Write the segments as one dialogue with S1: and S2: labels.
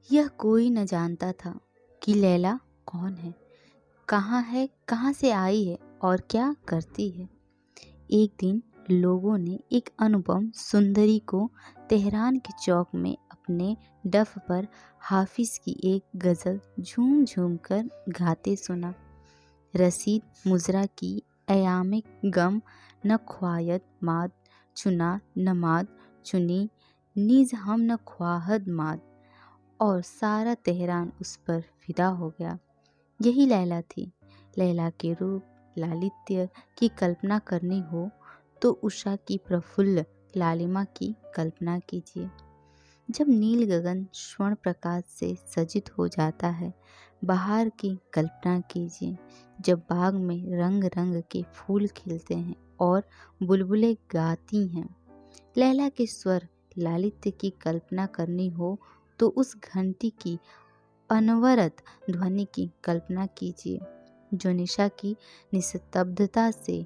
S1: यह कोई न जानता था कि लैला कौन है, कहाँ से आई है और क्या करती है। एक दिन लोगों ने एक अनुपम सुंदरी को तेहरान के चौक में अपने डफ पर हाफिज की एक गज़ल झूम झूम कर गाते सुना। रसीद मुजरा की अयामे गम न ख्वायत माद चुना नमाद चुनी निज हम न ख्वाहद माद। और सारा तेहरान उस पर फिदा हो गया। यही लैला थी। लैला के रूप लालित्य की कल्पना करनी हो तो उषा की प्रफुल्ल लालिमा की कल्पना कीजिए। जब नील गगन स्वर्ण प्रकाश से सजित हो जाता है, बहार की कल्पना कीजिए। जब बाग में रंग रंग के फूल खिलते हैं और बुलबुलें गाती हैं। लैला के स्वर लालित्य की कल्पना करनी हो तो उस घंटी की अनवरत ध्वनि की कल्पना कीजिए जो निशा की निस्तब्धता से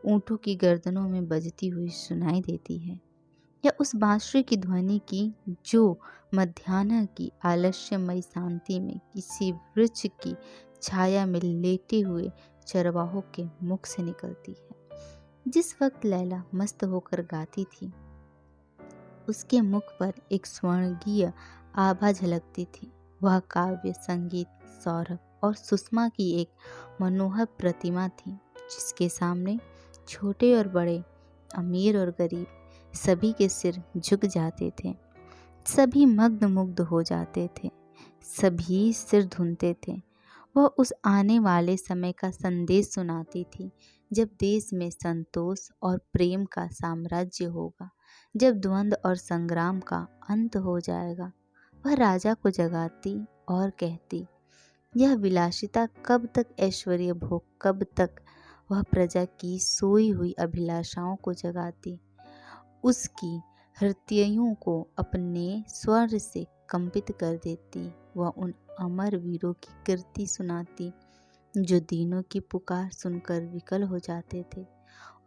S1: ऊँटों की गर्दनों में बजती हुई सुनाई देती है, या उस बांसुरी की ध्वनि की जो मध्याह्न की आलस्यमयी शांति में किसी वृक्ष की छाया में लेटे हुए चरवाहों के मुख से निकलती है। जिस वक्त लैला मस्त होकर गाती थी, उसके मुख पर एक स्वर्गीय आभा झलकती थी। वह काव्य, संगीत, सौरभ और सुषमा की एक मनोहर प्रतिमा थी, जिसके सामने छोटे और बड़े, अमीर और गरीब, सभी के सिर झुक जाते थे। सभी मग्न मुग्ध हो जाते थे, सभी सिर धुनते थे। वह उस आने वाले समय का संदेश सुनाती थी, जब देश में संतोष और प्रेम का साम्राज्य होगा, जब द्वंद्व और संग्राम का अंत हो जाएगा। वह राजा को जगाती और कहती, यह विलासिता कब तक, ऐश्वर्य भोग कब तक। वह प्रजा की सोई हुई अभिलाषाओं को जगाती, उसकी हृदयों को अपने स्वर से कंपित कर देती। वह उन अमर वीरों की कीर्ति सुनाती जो दीनों की पुकार सुनकर विकल हो जाते थे।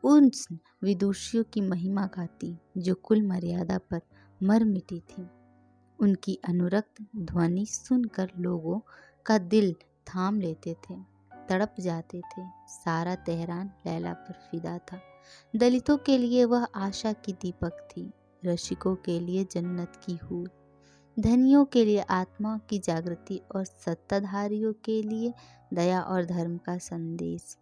S1: उन विदुषियों की महिमा गाती जो कुल मर्यादा पर मर मिटी थी। उनकी अनुरक्त ध्वनि सुनकर लोगों का दिल थाम लेते थे, तड़प जाते थे। सारा तेहरान लैला पर फिदा था। दलितों के लिए वह आशा की दीपक थी, रसिकों के लिए जन्नत की हूर, धनियों के लिए आत्मा की जागृति और सत्ताधारियों के लिए दया और धर्म का संदेश।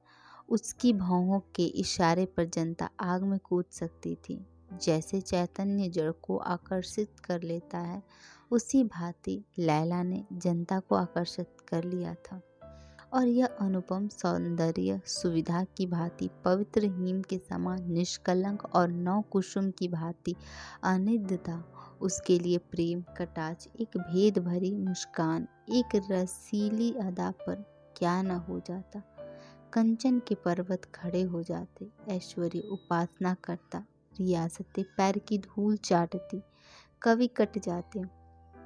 S1: उसकी भौहों के इशारे पर जनता आग में कूद सकती थी। जैसे चैतन्य जड़ को आकर्षित कर लेता है, उसी भांति लैला ने जनता को आकर्षित कर लिया था। और यह अनुपम सौंदर्य सुविधा की भांति पवित्र हिम के समान निष्कलंक और नव कुसुम की भांति अनिद्य था। उसके लिए प्रेम, कटाक्ष, एक भेद भरी मुस्कान, एक रसीली अदा पर क्या न हो जाता। कंचन के पर्वत खड़े हो जाते, ऐश्वर्य उपासना करता, रियासतें पैर की धूल चाटती, कवि कट जाते,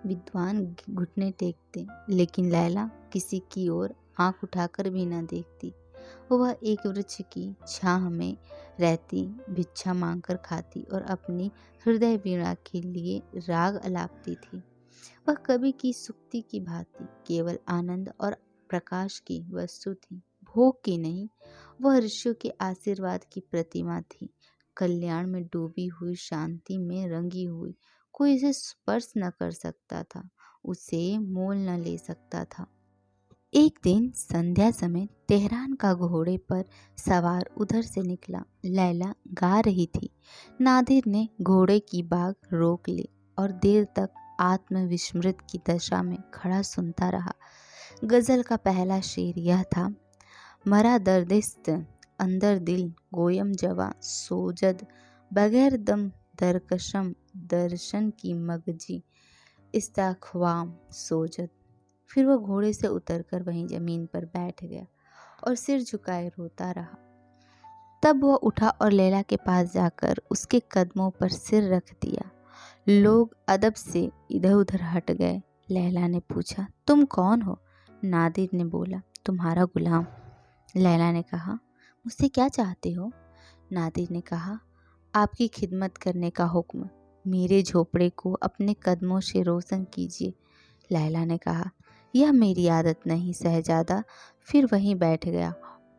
S1: विद्वान घुटने टेकते, लेकिन लैला किसी की ओर आंख उठाकर भी न देखती। वह एक वृक्ष की छाह में रहती, भिक्षा मांगकर खाती और अपनी हृदय वीणा के लिए राग अलापती थी। वह कवि की सुक्ति की भांति केवल आनंद और प्रकाश की वस्तु थी, भोग की नहीं। वह ऋषियों के आशीर्वाद की प्रतिमा थी, कल्याण में डूबी हुई, शांति में रंगी हुई। कोई इसे स्पर्श न कर सकता था, उसे मोल न ले सकता था। एक दिन संध्या समय तेहरान का घोड़े पर सवार उधर से निकला। लैला गा रही थी। नादिर ने घोड़े की बाग रोक ली और देर तक आत्मविस्मृत की दशा में खड़ा सुनता रहा। गजल का पहला शेर यह था, मरा दर्दिस्त अंदर दिल गोयम जवा सोजद, बगैर दम दरकशम दर्शन की मगजी इस्ताख्वाम सोजद। फिर वह घोड़े से उतरकर वहीं जमीन पर बैठ गया और सिर झुकाए रोता रहा। तब वह उठा और लैला के पास जाकर उसके कदमों पर सिर रख दिया। लोग अदब से इधर उधर हट गए। लैला ने पूछा, तुम कौन हो? नादिर ने बोला, तुम्हारा गुलाम। लैला ने कहा, मुझसे क्या चाहते हो? नादिर ने कहा, आपकी खिदमत करने का हुक्म। मेरे झोपड़े को अपने कदमों से रोशन कीजिए। लैला ने कहा, यह मेरी आदत नहीं शहजादा। फिर वहीं बैठ गया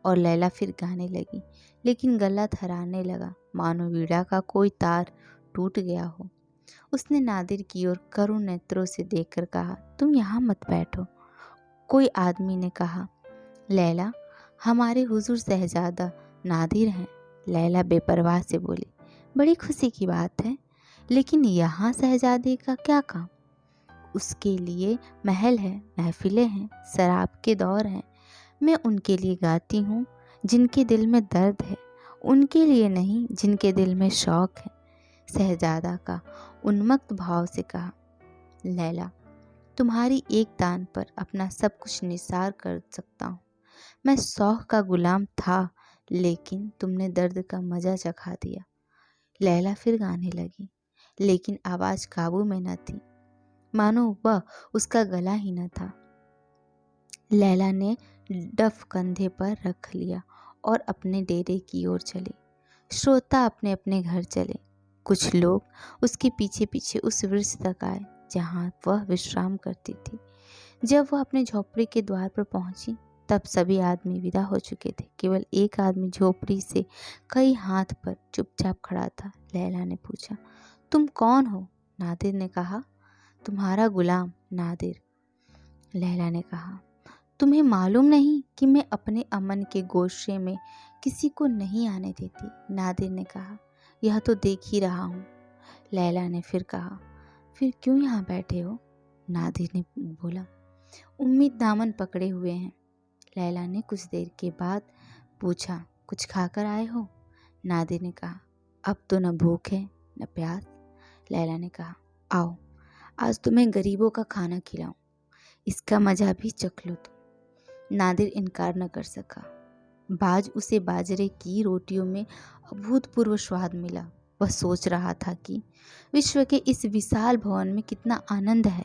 S1: और लैला फिर गाने लगी, लेकिन गला थराने लगा मानो वीणा का कोई तार टूट गया हो। उसने नादिर की ओर करुण नेत्रों से देखकर कहा, तुम यहाँ मत बैठो। कोई आदमी ने कहा, लैला, हमारे हुजूर शहजादा नादिर हैं। लैला बेपरवाह से बोली, बड़ी खुशी की बात है, लेकिन यहाँ शहजादे का क्या काम? उसके लिए महल है, महफिलें हैं, शराब के दौर हैं। मैं उनके लिए गाती हूँ जिनके दिल में दर्द है, उनके लिए नहीं जिनके दिल में शौक है। शहजादा का उन्मत्त भाव से कहा, लैला, तुम्हारी एक तान पर अपना सब कुछ निसार कर सकता हूँ। मैं शौक का गुलाम था, लेकिन तुमने दर्द का मजा चखा दिया। लैला फिर गाने लगी, लेकिन आवाज काबू में न थी, मानो वह उसका गला ही न था। लैला ने डफ कंधे पर रख लिया और अपने डेरे की ओर चले। श्रोता अपने अपने घर चले। कुछ लोग उसके पीछे पीछे उस वृक्ष तक आए जहाँ वह विश्राम करती थी। जब वह अपने झोपड़ी के द्वार पर पहुंची, तब सभी आदमी विदा हो चुके थे। केवल एक आदमी झोपड़ी से कई हाथ पर चुपचाप खड़ा था। लैला ने पूछा, तुम कौन हो? नादिर ने कहा, तुम्हारा गुलाम नादिर। लैला ने कहा, तुम्हें मालूम नहीं कि मैं अपने अमन के गोशे में किसी को नहीं आने देती? नादिर ने कहा, यह तो देख ही रहा हूँ। लैला ने फिर कहा, फिर क्यों यहाँ बैठे हो? नादिर ने बोला, उम्मीद दामन पकड़े हुए हैं। लैला ने कुछ देर के बाद पूछा, कुछ खाकर आए हो? नादिर ने कहा, अब तो न भूख है न प्यास। लैला ने कहा, आओ आज तुम्हें गरीबों का खाना खिलाऊं, इसका मजा भी चख लो तुम। नादिर इनकार न कर सका। बाज उसे बाजरे की रोटियों में अभूतपूर्व स्वाद मिला। वह सोच रहा था कि विश्व के इस विशाल भवन में कितना आनंद है।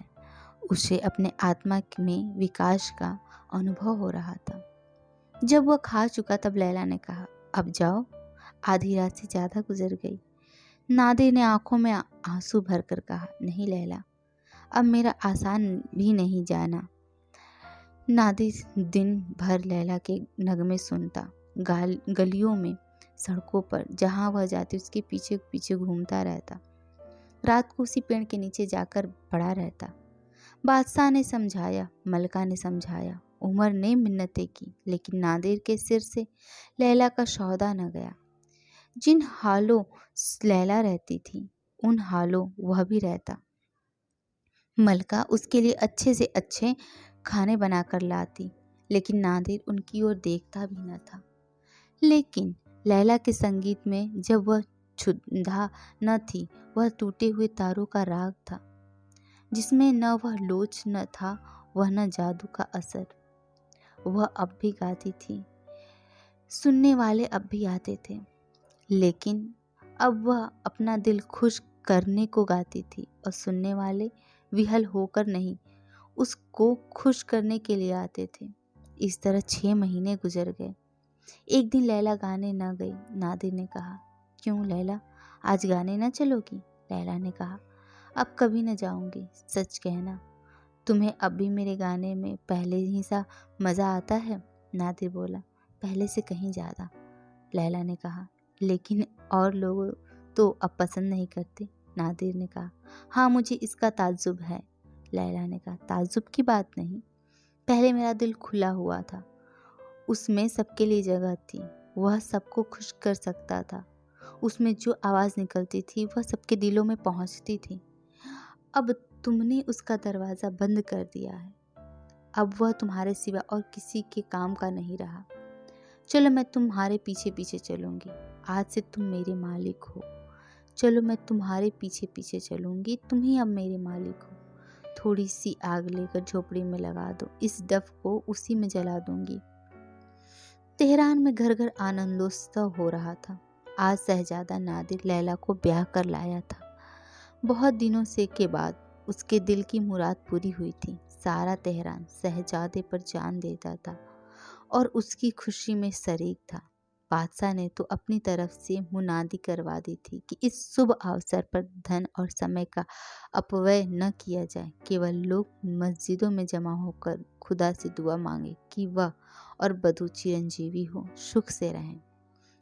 S1: उसे अपने आत्मा में विकास का अनुभव हो रहा था। जब वह खा चुका, तब लैला ने कहा, अब जाओ, आधी रात से ज़्यादा गुजर गई। नादिर ने आंखों में आंसू भरकर कहा, नहीं लैला, अब मेरा आसान भी नहीं जाना। नादिर दिन भर लैला के नगमे सुनता, गलियों में, सड़कों पर जहाँ वह जाती उसके पीछे पीछे घूमता रहता। रात को उसी पेड़ के नीचे जाकर पड़ा रहता। बादशाह ने समझाया, मलका ने समझाया, उमर ने मिन्नतें की, लेकिन नादिर के सिर से लैला का सौदा न गया। जिन हालों लैला रहती थी, उन हालों वह भी रहता। मलका उसके लिए अच्छे से अच्छे खाने बनाकर लाती, लेकिन नादिर उनकी ओर देखता भी न था। लेकिन लैला के संगीत में जब वह क्षुधा न थी, वह टूटे हुए तारों का राग था, जिसमें न वह लोच न था, वह न जादू का असर। वह अब भी गाती थी, सुनने वाले अब भी आते थे, लेकिन अब वह अपना दिल खुश करने को गाती थी और सुनने वाले विहल होकर नहीं, उसको खुश करने के लिए आते थे। इस तरह 6 महीने गुजर गए। एक दिन लैला गाने न गई। नादिर ने कहा, क्यों लैला, आज गाने न चलोगी? लैला ने कहा, अब कभी न जाऊंगी, सच कहना। तुम्हें अब भी मेरे गाने में पहले ही सा मज़ा आता है? नादिर बोला, पहले से कहीं ज़्यादा। लैला ने कहा, लेकिन और लोग तो अब पसंद नहीं करते। नादिर ने कहा, हाँ मुझे इसका ताज्जुब है। लैला ने कहा, ताज्जुब की बात नहीं, पहले मेरा दिल खुला हुआ था, उसमें सबके लिए जगह थी, वह सबको खुश कर सकता था, उसमें जो आवाज़ निकलती थी वह सबके दिलों में पहुंचती थी। अब तुमने उसका दरवाज़ा बंद कर दिया है। अब वह तुम्हारे सिवा और किसी के काम का नहीं रहा। चलो मैं तुम्हारे पीछे पीछे चलूँगी, आज से तुम मेरे मालिक हो। चलो मैं तुम्हारे पीछे पीछे चलूँगी, तुम ही अब मेरे मालिक हो। थोड़ी सी आग लेकर झोपड़ी में लगा दो, इस डफ को उसी में जला दूंगी। तेहरान में घर घर आनंदोत्सव हो रहा था। आज शहजादा नादिर लैला को ब्याह कर लाया था। बहुत दिनों से के बाद उसके दिल की मुराद पूरी हुई थी। सारा तेहरान शहजादे पर जान देता था और उसकी खुशी में शरीक था। बादशाह ने तो अपनी तरफ से मुनादी करवा दी थी कि इस शुभ अवसर पर धन और समय का अपव्यय न किया जाए। केवल लोग मस्जिदों में जमा होकर खुदा से दुआ मांगे कि वह और वधू चिरंजीवी हो, सुख से रहें।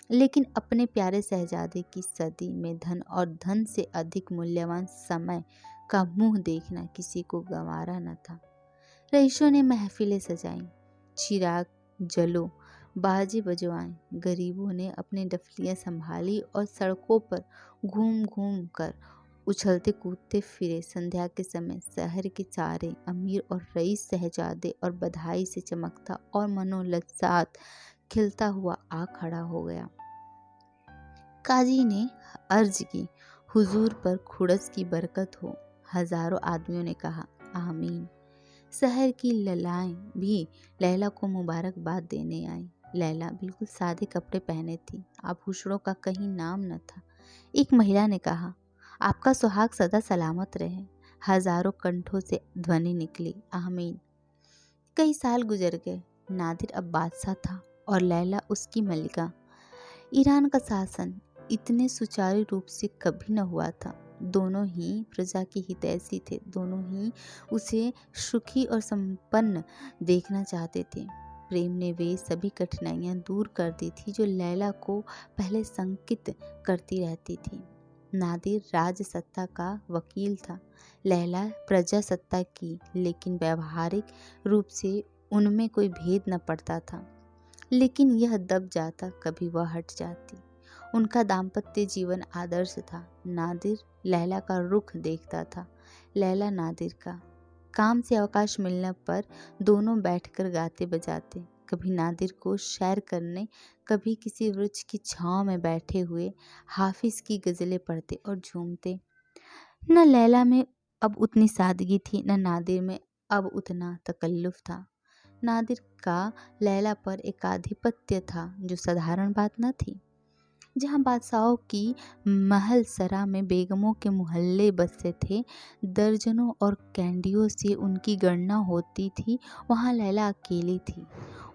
S1: लेकिन अपने प्यारे शहजादे की सदी में धन और धन से अधिक मूल्यवान समय का मुंह देखना किसी को गंवारा न था। रईसों ने महफिलें सजाईं, चिराग जलो, बाजे बजवाएं, गरीबों ने अपनी डफलियां संभाली और सड़कों पर घूम घूम कर उछलते कूदते फिरे। संध्या के समय शहर के सारे अमीर और रईस शहजादे और बधाई से चमकता और मनोलज्जात खिलता हुआ आ खड़ा हो गया। काजी ने अर्ज की, हुजूर पर खुड़स की बरकत हो। हजारों आदमियों ने कहा, आमीन। शहर की ललाएं भी लैला को मुबारकबाद देने आई। लैला बिल्कुल सादे कपड़े पहने थी, आभूषणों का कहीं नाम न था। एक महिला ने कहा, आपका सुहाग सदा सलामत रहे। हजारों कंठों से ध्वनि निकली, आमीन। कई साल गुजर गए। नादिर अब बादशाह था और लैला उसकी मलिका। ईरान का शासन इतने सुचारू रूप से कभी न हुआ था। दोनों ही प्रजा के हितैषी थे, दोनों ही उसे सुखी और संपन्न देखना चाहते थे। प्रेम ने वे सभी कठिनाइयां दूर कर दी थी जो लैला को पहले संकित करती रहती थी। नादिर राजसत्ता का वकील था, लैला प्रजासत्ता की, लेकिन व्यवहारिक रूप से उनमें कोई भेद न पड़ता था। लेकिन यह दब जाता, कभी वह हट जाती। उनका दाम्पत्य जीवन आदर्श था। नादिर लैला का रुख देखता था, लैला नादिर का। काम से अवकाश मिलने पर दोनों बैठकर गाते बजाते, कभी नादिर को सैर करने, कभी किसी वृक्ष की छांव में बैठे हुए हाफिज की गजलें पढ़ते और झूमते। न लैला में अब उतनी सादगी थी, न नादिर में अब उतना तकल्लुफ था। नादिर का लैला पर एकाधिपत्य था जो साधारण बात न थी। जहाँ बादशाहों की महल सरा में बेगमों के मोहल्ले बसते थे, दर्जनों और कैंडियों से उनकी गणना होती थी, वहाँ लैला अकेली थी।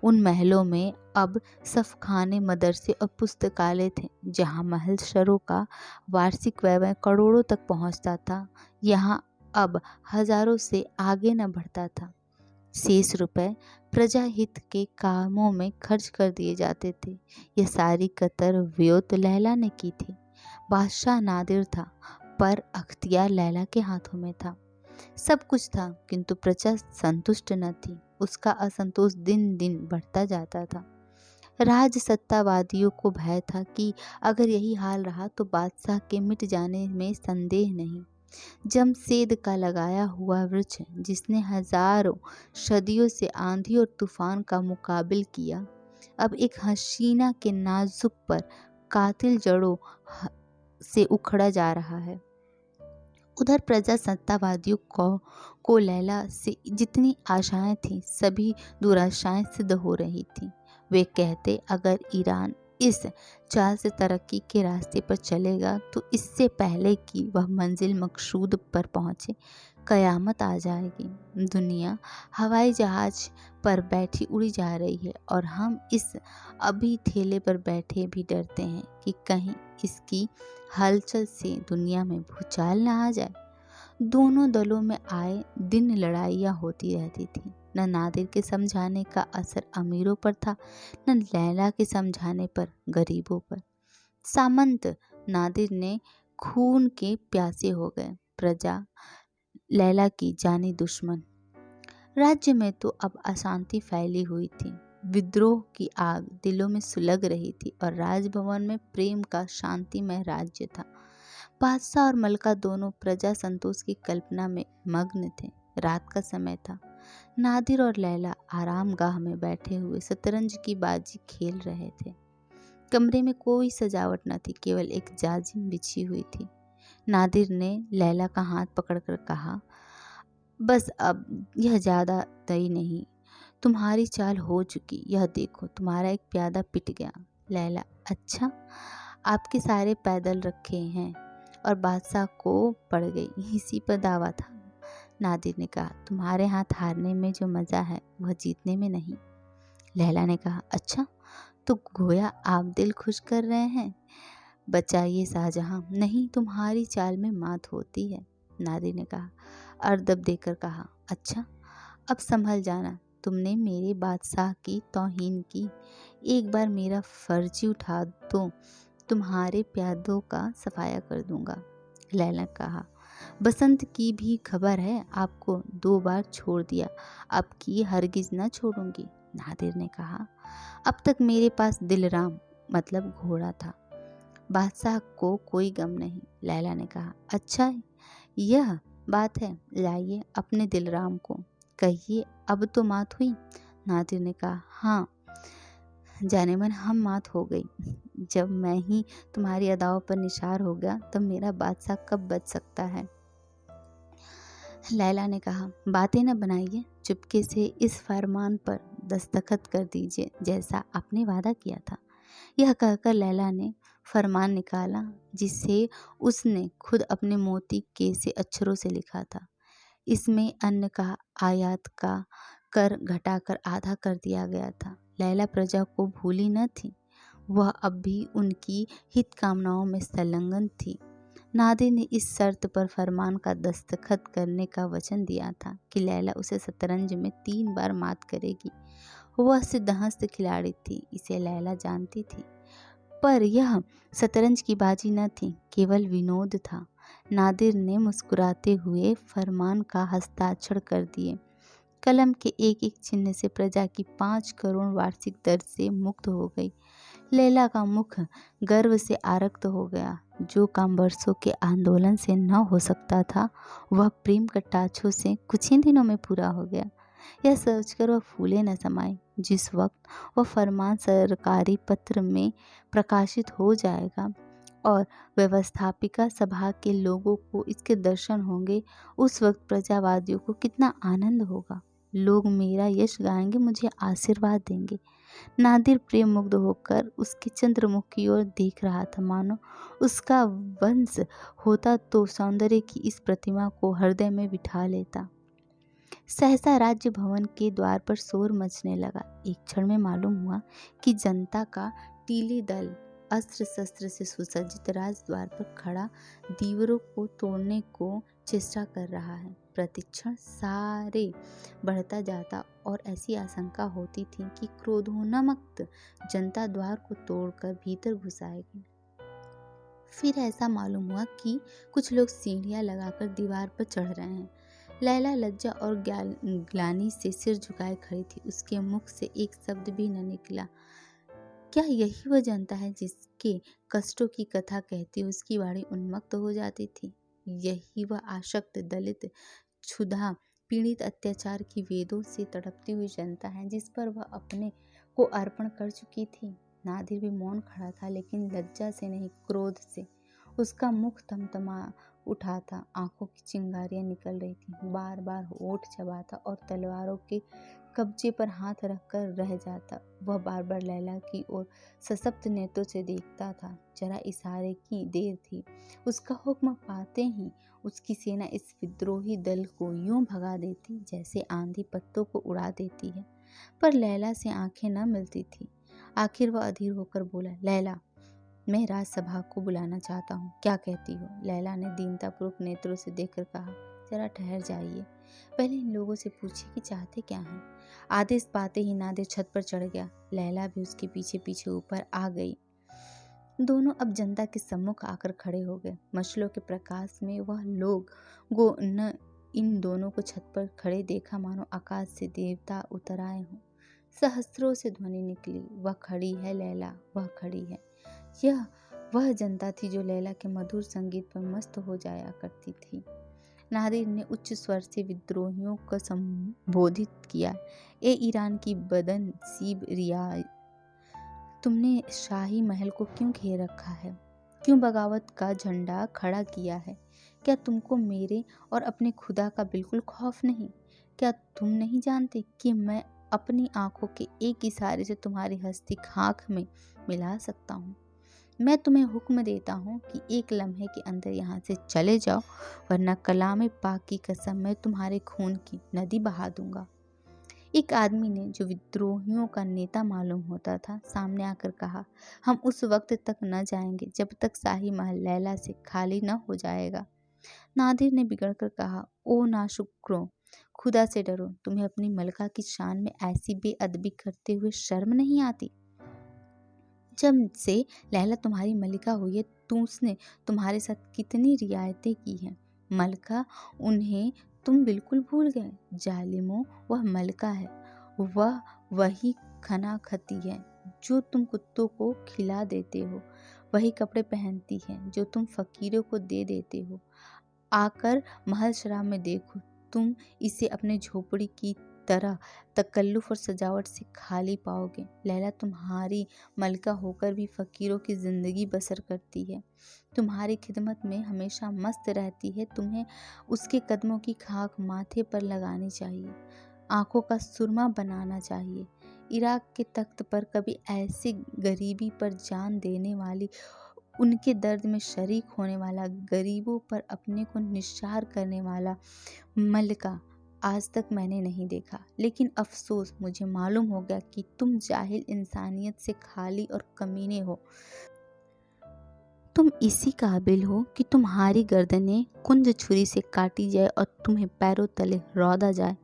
S1: उन महलों में अब सफखाने, मदरसे और पुस्तकालय थे। जहाँ महल शरों का वार्षिक व्यय करोड़ों तक पहुँचता था, यहाँ अब हजारों से आगे न बढ़ता था। शेष रुपए प्रजा हित के कामों में खर्च कर दिए जाते थे। यह सारी कतर व्योत लैला ने की थी। बादशाह नादिर था, पर अख्तियार लैला के हाथों में था। सब कुछ था, किंतु प्रजा संतुष्ट न थी। उसका असंतोष दिन दिन बढ़ता जाता था। राजसत्तावादियों को भय था कि अगर यही हाल रहा तो बादशाह के मिट जाने में संदेह नहीं। जमशेद का लगाया हुआ वृक्ष, जिसने हजारों सदियों से आंधी और तूफान का मुकाबिल किया, अब एक हसीना के नाजुक पर कातिल जड़ों से उखड़ा जा रहा है। उधर प्रजासत्तावादियों को लैला से जितनी आशाएं थीं, सभी दुराशाएं सिद्ध हो रही थीं। वे कहते, अगर ईरान इस चाल से तरक्की के रास्ते पर चलेगा तो इससे पहले कि वह मंजिल मकसूद पर पहुंचे, कयामत आ जाएगी। दुनिया हवाई जहाज पर बैठी उड़ी जा रही है और हम इस अभी ठेले पर बैठे भी डरते हैं कि कहीं इसकी हलचल से दुनिया में भूचाल न आ जाए। दोनों दलों में आए दिन लड़ाइयाँ होती रहती थी। न नादिर के समझाने का असर अमीरों पर था, न लैला के समझाने पर गरीबों पर। सामंत नादिर ने खून के प्यासे हो गए, प्रजा लैला की जानी दुश्मन। राज्य में तो अब अशांति फैली हुई थी। विद्रोह की आग दिलों में सुलग रही थी और राजभवन में प्रेम का शांतिमय राज्य था। बादशाह और मलका दोनों प्रजा संतोष की कल्पना में मग्न थे। रात का समय था। नादिर और लैला आरामगाह में बैठे हुए शतरंज की बाजी खेल रहे थे। कमरे में कोई सजावट न थी, केवल एक जाजिम बिछी हुई थी। नादिर ने लैला का हाथ पकड़कर कहा, बस अब यह ज़्यादा तय नहीं, तुम्हारी चाल हो चुकी। यह देखो, तुम्हारा एक प्यादा पिट गया। लैला, अच्छा, आपके सारे पैदल रखे हैं और बादशाह को पड़ गई, इसी पर दावा था। नादिर ने कहा, तुम्हारे हाथ हारने में जो मज़ा है वह जीतने में नहीं। लैला ने कहा, अच्छा, तो गोया आप दिल खुश कर रहे हैं। बचाइए शाहजहां, नहीं तुम्हारी चाल में मात होती है। नादिर ने कहा, अर्दब देकर कहा, अच्छा अब संभल जाना, तुमने मेरे बादशाह की तौहीन की। एक बार मेरा फर्जी उठा तो तुम्हारे प्यादों का सफाया कर दूंगा। लैला ने कहा, बसंत की भी खबर है, आपको 2 बार छोड़ दिया, अब की हरगिज न छोड़ूंगी। नादिर ने कहा, अब तक मेरे पास दिलराम मतलब घोड़ा था, बादशाह को कोई गम नहीं। लैला ने कहा, अच्छा यह बात है, लाइए अपने दिलराम को, कहिए अब तो मात हुई। नादिर ने कहा, हाँ जाने मन हम मात हो गई। जब मैं ही तुम्हारी अदाओं पर निशार हो गया तब मेरा बादशाह कब बच सकता है। लैला ने कहा, बातें न बनाइए, चुपके से इस फरमान पर दस्तखत कर दीजिए जैसा आपने वादा किया था। यह कहकर लैला ने फरमान निकाला जिसे उसने खुद अपने मोती के से अक्षरों से लिखा था। इसमें अन्न का आयात का कर घटाकर आधा कर दिया गया था। लैला प्रजा को भूली न थी, वह अब भी उनकी हित कामनाओं में संलग्न थी। नादिर ने इस शर्त पर फरमान का दस्तखत करने का वचन दिया था कि लैला उसे शतरंज में 3 बार मात करेगी। वह सिद्धहस्त खिलाड़ी थी, इसे लैला जानती थी, पर यह शतरंज की बाजी न थी, केवल विनोद था। नादिर ने मुस्कुराते हुए फरमान का हस्ताक्षर कर दिए। कलम के एक एक चिन्ह से प्रजा की 5 करोड़ वार्षिक दर से मुक्त हो गई। लैला का मुख गर्व से आरक्त हो गया। जो काम वर्षों के आंदोलन से न हो सकता था, वह प्रेम कटाक्षों से कुछ ही दिनों में पूरा हो गया। यह सोचकर वह फूले न समाई। जिस वक्त वह फरमान सरकारी पत्र में प्रकाशित हो जाएगा और व्यवस्थापिका सभा के लोगों को इसके दर्शन होंगे, उस वक्त प्रजावादियों को कितना आनंद होगा। लोग मेरा यश गाएंगे, मुझे आशीर्वाद देंगे। नादिर प्रेम मुग्ध होकर उसके चंद्रमुख की ओर देख रहा था, मानो उसका वंश होता तो सौंदर्य की इस प्रतिमा को हृदय में बिठा लेता। सहसा राज्य भवन के द्वार पर शोर मचने लगा। एक क्षण में मालूम हुआ कि जनता का टीली दल अस्त्र शस्त्र से सुसज्जित राजद्वार पर खड़ा दीवारों को तोड़ने को चेष्टा कर रहा है। प्रतिक्षण सारे बढ़ता जाता और ऐसी आशंका होती थी कि क्रोधोन्मत्त जनता द्वार को तोड़कर भीतर घुस आएगी। फिर ऐसा मालूम हुआ कि कुछ लोग सीढ़ियां लगाकर दीवार पर चढ़ रहे हैं। लैला लज्जा और ग्लानि से सिर झुकाए खड़ी थी। उसके मुख से एक शब्द भी न निकला। क्या यही वह जनता है जिसके कष्टों की कथा कहती उसकी वाणी उन्मत्त हो जाती थी? यही वह आसक्त, दलित, क्षुधा, पीड़ित, अत्याचार की वेदों से तड़पती हुई जनता है जिस पर वह अपने को अर्पण कर चुकी थी। नादिर भी मौन खड़ा था, लेकिन लज्जा से नहीं, क्रोध से। उसका मुख तमतमा उठा था, आंखों की चिंगारियां निकल रही थी, बार बार होठ चबाता और तलवारों के कब्जे पर हाथ रखकर रह जाता। वह बार बार लैला की ओर सशक्त नेत्रों से देखता था। जरा इशारे की देर थी, उसका हुक्म पाते ही उसकी सेना इस विद्रोही दल को यूं भगा देती जैसे आंधी पत्तों को उड़ा देती है। पर लैला से आंखें न मिलती थी। आखिर वह अधीर होकर बोला, लैला, मैं राजसभा को बुलाना चाहता हूँ, क्या कहती हो? लैला ने दीनतापूर्वक नेत्रों से देखकर कहा, जरा ठहर जाइए, पहले इन लोगों से पूछिए कि चाहते क्या हैं। आदेश पाते ही नादिर छत पर चढ़ गया। लैला भी उसके पीछे पीछे ऊपर आ गई। दोनों अब जनता के सम्मुख आकर खड़े हो गए। मशालों के प्रकाश में वह लोग न इन दोनों को छत पर खड़े देखा मानो आकाश से देवता उतर आए हों। सहस्त्रों से ध्वनि निकली, वह खड़ी है लैला, वह खड़ी है। यह वह जनता थी जो लैला के मधुर संगीत पर मस्त हो जाया करती थी। नादिर ने उच्च स्वर से विद्रोहियों को संबोधित किया, ए ईरान की बदन सीब रियाय, तुमने शाही महल को क्यों घेर रखा है? क्यों बगावत का झंडा खड़ा किया है? क्या तुमको मेरे और अपने खुदा का बिल्कुल खौफ नहीं? क्या तुम नहीं जानते कि मैं अपनी आंखों के एक इशारे से तुम्हारी हस्ती खाक में मिला सकता हूँ? मैं तुम्हें हुक्म देता हूँ कि एक लम्हे के अंदर यहाँ से चले जाओ, वरना कलाम पाक की कसम मैं तुम्हारे खून की नदी बहा दूंगा। एक आदमी ने, जो विद्रोहियों का नेता मालूम होता था, सामने आकर कहा, हम उस वक्त तक न जाएंगे जब तक शाही महल लैला से खाली न हो जाएगा। नादिर ने बिगड़कर कहा, ओ नाशुक्रों, खुदा से डरो, तुम्हें अपनी मलका की शान में ऐसी बेअदबी करते हुए शर्म नहीं आती? जब से लैला तुम्हारी मलिका हुई है, उसने तुम्हारे साथ कितनी रियायतें की हैं। मलका, उन्हें तुम बिल्कुल भूल गए। जालिमों, वह मलका है, वह वही खाना खाती है जो तुम कुत्तों को खिला देते हो, वही कपड़े पहनती है जो तुम फकीरों को दे देते हो। आकर महल शराब में देखो, तुम इसे अपने झोपड़ी की तरह तकल्लुफ और सजावट से खाली पाओगे। लैला तुम्हारी मलका होकर भी फकीरों की जिंदगी बसर करती है, तुम्हारी खिदमत में हमेशा मस्त रहती है। तुम्हें उसके कदमों की खाक माथे पर लगानी चाहिए, आंखों का सुरमा बनाना चाहिए। इराक के तख्त पर कभी ऐसी गरीबी पर जान देने वाली, उनके दर्द में शरीक होने वाला, गरीबों पर अपने को निस्सार करने वाला मलका आज तक मैंने नहीं देखा। लेकिन अफसोस, मुझे मालूम हो गया कि तुम जाहिल इंसानियत से खाली और कमीने हो। तुम इसी काबिल हो कि तुम्हारी गर्दनें कुंज छुरी से काटी जाए और तुम्हें पैरों तले रौंदा जाए।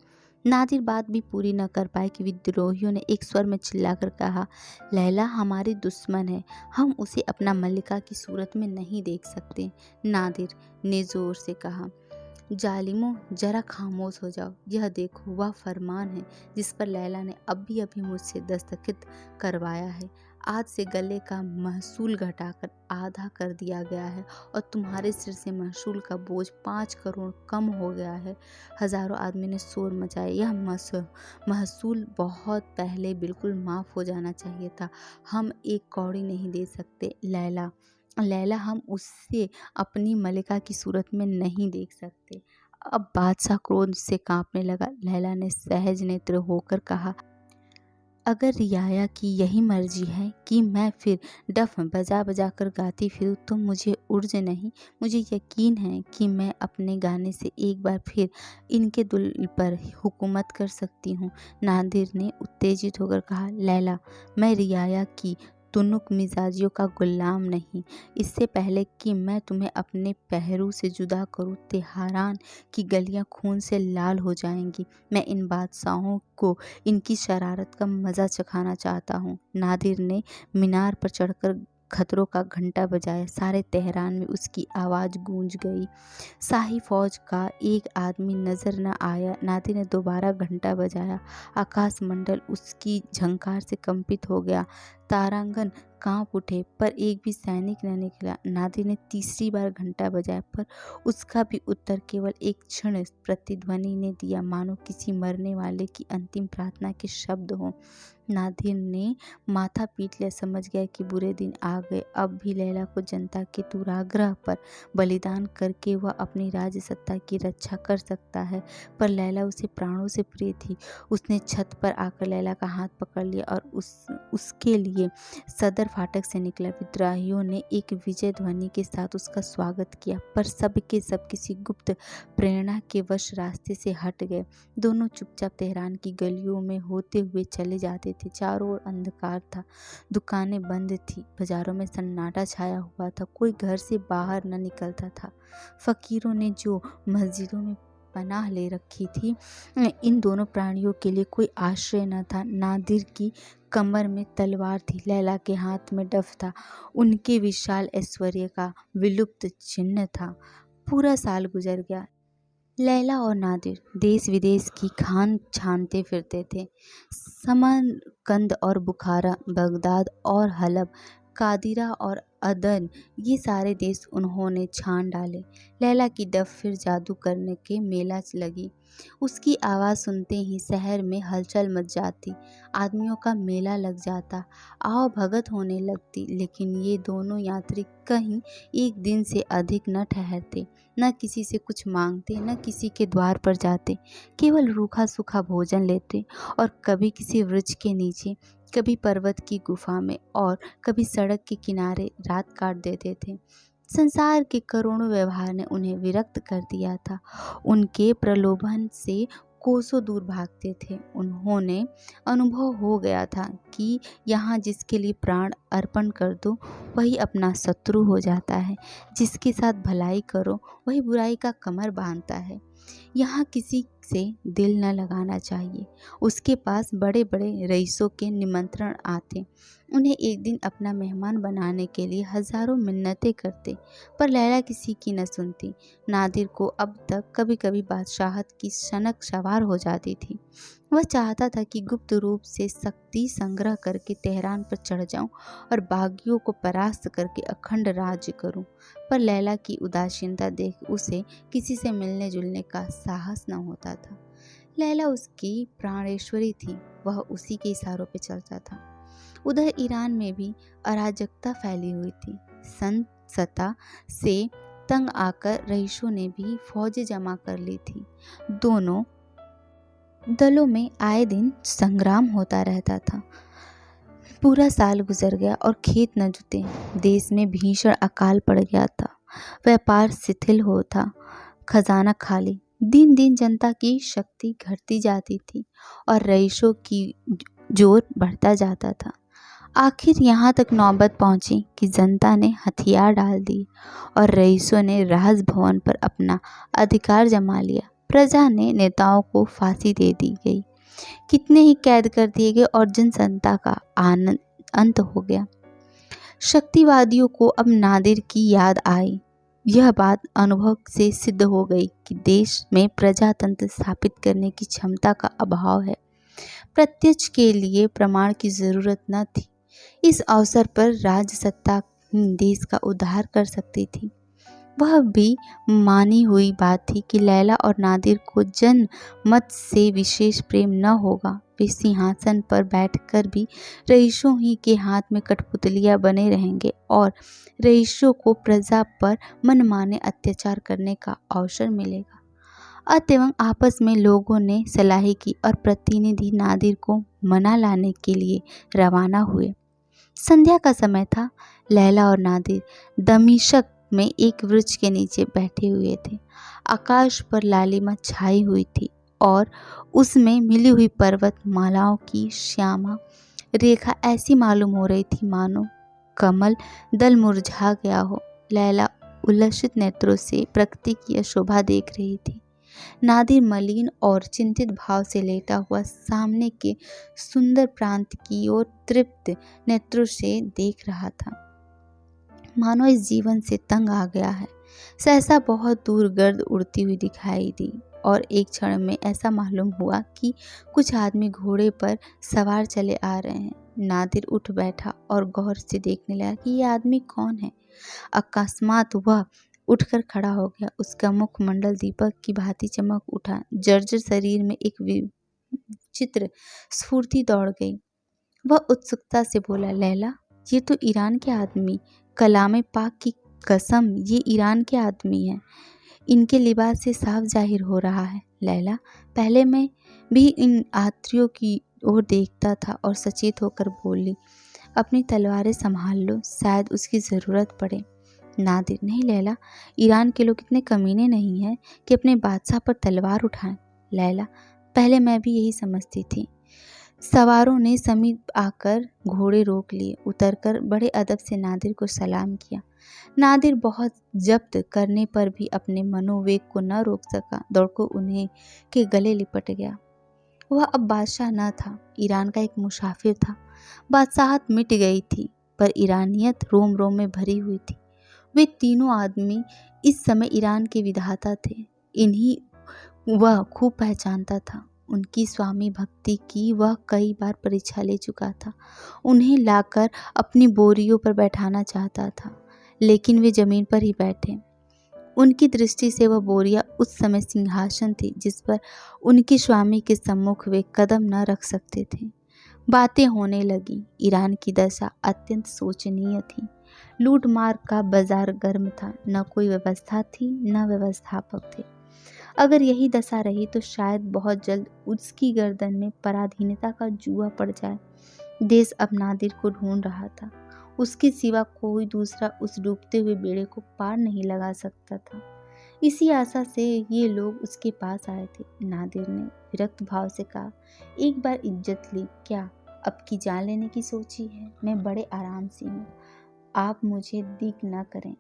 S1: नादिर बात भी पूरी न कर पाए कि विद्रोहियों ने एक स्वर में चिल्लाकर कहा, लैला हमारी दुश्मन है, हम उसे अपना मलिका की सूरत में नहीं देख सकते। नादिर ने जोर से कहा, जालिमों, जरा खामोश हो जाओ। यह देखो, वह फरमान है जिस पर लैला ने अभी अभी मुझसे दस्तखत करवाया है। आज से गले का महसूल घटाकर आधा कर दिया गया है और तुम्हारे सिर से महसूल का बोझ 5 करोड़ कम हो गया है। हजारों आदमी ने शोर मचाया, यह महसूल बहुत पहले बिल्कुल माफ़ हो जाना चाहिए था। हम एक कौड़ी नहीं दे सकते। लैला, हम उसे अपनी मलिका की सूरत में नहीं देख सकते। अब बादशाह क्रोध से कांपने लगा। लैला ने सहज नेत्र होकर कहा, अगर रियाया की यही मर्जी है कि मैं फिर डफ बजा बजा कर गाती फिरूं, तो मुझे उर्ज नहीं, मुझे यकीन है कि मैं अपने गाने से एक बार फिर इनके दिल पर हुकूमत कर सकती हूँ। नादिर ने उत्तेजित होकर कहा, लैला, मैं रियाया की तुनुक मिजाजियों का गुलाम नहीं। इससे पहले कि मैं तुम्हें अपने पहरू से जुदा करूं, तेहरान की गलियां खून से लाल हो जाएंगी। मैं इन बादशाहों को इनकी शरारत का मज़ा चखाना चाहता हूँ। नादिर ने मीनार पर चढ़कर खतरों का घंटा बजाया। सारे तेहरान में उसकी आवाज़ गूंज गई। शाही फौज का एक आदमी नजर न आया। नादिर ने दोबारा घंटा बजाया। आकाश मंडल उसकी झंकार से कंपित हो गया। तारांगन कांप उठे, पर एक भी सैनिक न निकला। नादिर ने तीसरी बार घंटा बजाया, पर उसका भी उत्तर केवल एक क्षण प्रतिध्वनि ने दिया, मानो किसी मरने वाले की अंतिम प्रार्थना के शब्द हों। नादिर ने माथा पीट लिया, समझ गया कि बुरे दिन आ गए। अब भी लैला को जनता के दुराग्रह पर बलिदान करके वह अपनी राज सत्ता की रक्षा कर सकता है, पर लैला उसे प्राणों से प्रिय थी। उसने छत पर आकर लैला का हाथ पकड़ लिया और उसके लिए सदर फाटक से निकला। विद्रोहियों ने एक विजय ध्वनि के साथ उसका स्वागत किया, पर सब के सब किसी गुप्त प्रेरणा के वश रास्ते से हट गए। दोनों चुपचाप तेहरान की गलियों में होते हुए चले जाते थे। चारों ओर अंधकार था, दुकानें बंद थी, बाजारों में सन्नाटा छाया हुआ था, कोई घर से बाहर न निकलता था। फकीरों ने जो मस्जिदों में पनाह ले रखी थी, इन दोनों प्राणियों के लिए कोई आश्रय न था। नादिर की कमर में तलवार थी, लैला के हाथ में डफ था, उनके विशाल ऐश्वर्य का विलुप्त चिन्ह था। पूरा साल गुजर गया। लैला और नादिर देश विदेश की खान छानते फिरते थे। समरकंद और बुखारा, बगदाद और हलब, कादिरा और अदन, ये सारे देश उन्होंने छान डाले। लैला की डफ फिर जादू करने के मेला लगी। उसकी आवाज़ सुनते ही शहर में हलचल मच जाती, आदमियों का मेला लग जाता, आओ भगत होने लगती। लेकिन ये दोनों यात्री कहीं एक दिन से अधिक न ठहरते, न किसी से कुछ मांगते, न किसी के द्वार पर जाते, केवल रूखा सूखा भोजन लेते और कभी किसी वृक्ष के नीचे, कभी पर्वत की गुफा में और कभी सड़क के किनारे रात काट देते थे। संसार के करोड़ों व्यवहार ने उन्हें विरक्त कर दिया था। उनके प्रलोभन से कोसों दूर भागते थे। उन्होंने अनुभव हो गया था कि यहाँ जिसके लिए प्राण अर्पण कर दो वही अपना शत्रु हो जाता है, जिसके साथ भलाई करो वही बुराई का कमर बांधता है। यहाँ किसी से दिल न लगाना चाहिए। उसके पास बड़े बड़े रईसों के निमंत्रण आते, उन्हें एक दिन अपना मेहमान बनाने के लिए हजारों मिन्नतें करते, पर लैला किसी की न सुनती। नादिर को अब तक कभी कभी बादशाहत की सनक सवार हो जाती थी। वह चाहता था कि गुप्त रूप से शक्ति संग्रह करके तेहरान पर चढ़ जाऊं और बागियों को परास्त करके अखंड राज्य करूं, पर लैला की उदासीनता देख उसे किसी से मिलने जुलने का साहस न होता था। लैला उसकी प्राणेश्वरी थी, वह उसी के इशारों पे चलता था। उधर ईरान में भी अराजकता फैली हुई थी। सन सत्ता से तंग आकर रईसों ने भी फौजें जमा कर ली थी। दोनों दलों में आए दिन संग्राम होता रहता था। पूरा साल गुजर गया और खेत न जुते। देश में भीषण अकाल पड़ गया था। व्यापार शिथिल हो था, खजाना खाली। दिन दिन जनता की शक्ति घटती जाती थी और रईसों की जोर बढ़ता जाता था। आखिर यहाँ तक नौबत पहुंची कि जनता ने हथियार डाल दिए और रईसों ने राजभवन पर अपना अधिकार जमा लिया। प्रजा ने नेताओं को फांसी दे दी गई, कितने ही कैद कर दिए गए और जनसत्ता का आनंद अंत हो गया। शक्तिवादियों को अब नादिर की याद आई। यह बात अनुभव से सिद्ध हो गई कि देश में प्रजातंत्र स्थापित करने की क्षमता का अभाव है। प्रत्यक्ष के लिए प्रमाण की जरूरत न थी। इस अवसर पर राजसत्ता देश का उद्धार कर सकती थी। वह भी मानी हुई बात थी कि लैला और नादिर को जन मत से विशेष प्रेम न होगा। वे सिंहासन पर बैठकर भी रईसों ही के हाथ में कठपुतलियां बने रहेंगे और रईसों को प्रजा पर मनमाने अत्याचार करने का अवसर मिलेगा। अतएव आपस में लोगों ने सलाही की और प्रतिनिधि नादिर को मना लाने के लिए रवाना हुए। संध्या का समय था। लैला और नादिर दमिश्क में एक वृक्ष के नीचे बैठे हुए थे। आकाश पर लालिमा छाई हुई थी और उसमें मिली हुई पर्वत मालाओं की श्यामा रेखा ऐसी मालूम हो रही थी मानो कमल दल मुरझा गया हो। लैला उल्लसित नेत्रों से प्रकृति की यह शोभा देख रही थी। नादिर मलिन और चिंतित भाव से लेटा हुआ सामने के सुंदर प्रांत की ओर तृप्त नेत्रों से देख रहा था, मानो इस जीवन से तंग आ गया है। सहसा बहुत दूर गर्द उड़ती हुई दिखाई दी और एक क्षण में ऐसा मालूम हुआ कि कुछ आदमी घोड़े पर सवार चले आ रहे हैं। नादिर उठ बैठा और गौर से देखने लगा कि ये आदमी कौन है। अकस्मात वह उठकर खड़ा हो गया। उसका मुखमंडल दीपक की भांति चमक उठा। जर्जर शरीर में एक विचित्र स्फूर्ति दौड़ गई। वह उत्सुकता से बोला, लैला, ये तो ईरान के आदमी, कलामे पाक की कसम, ये ईरान के आदमी हैं। इनके लिबास से साफ जाहिर हो रहा है। लैला, पहले मैं भी इन यात्रियों की ओर देखता था और सचेत होकर बोली, अपनी तलवारें संभाल लो, शायद उसकी ज़रूरत पड़े। नादिर, नहीं लैला, ईरान के लोग इतने कमीने नहीं हैं कि अपने बादशाह पर तलवार उठाएं। लैला, पहले मैं भी यही समझती थी। सवारों ने समीप आकर घोड़े रोक लिए। उतरकर बड़े अदब से नादिर को सलाम किया। नादिर बहुत जब्त करने पर भी अपने मनोवेग को न रोक सका, दौड़कर उन्हें के गले लिपट गया। वह अब बादशाह न था, ईरान का एक मुसाफिर था। बादशाहत मिट गई थी, पर ईरानियत रोम रोम में भरी हुई थी। वे तीनों आदमी इस समय ईरान के विधाता थे। इन्हीं वह खूब पहचानता था। उनकी स्वामी भक्ति की वह कई बार परीक्षा ले चुका था। उन्हें लाकर अपनी बोरियों पर बैठाना चाहता था, लेकिन वे जमीन पर ही बैठे। उनकी दृष्टि से वह बोरियां उस समय सिंहासन थी जिस पर उनके स्वामी के सम्मुख वे कदम न रख सकते थे। बातें होने लगी। ईरान की दशा अत्यंत शोचनीय थी। लूट मार का बाजार गर्म था। न कोई व्यवस्था थी, न व्यवस्थापक थे। अगर यही दशा रही तो शायद बहुत जल्द उसकी गर्दन में पराधीनता का जुआ पड़ जाए। देश अब नादिर को ढूंढ रहा था। उसके सिवा कोई दूसरा उस डूबते हुए बेड़े को पार नहीं लगा सकता था। इसी आशा से ये लोग उसके पास आए थे। नादिर ने विरक्त भाव से कहा, एक बार इज्जत ली, क्या अब की जान लेने की सोची है? मैं बड़े आराम से हूँ, आप मुझे दिक न करें।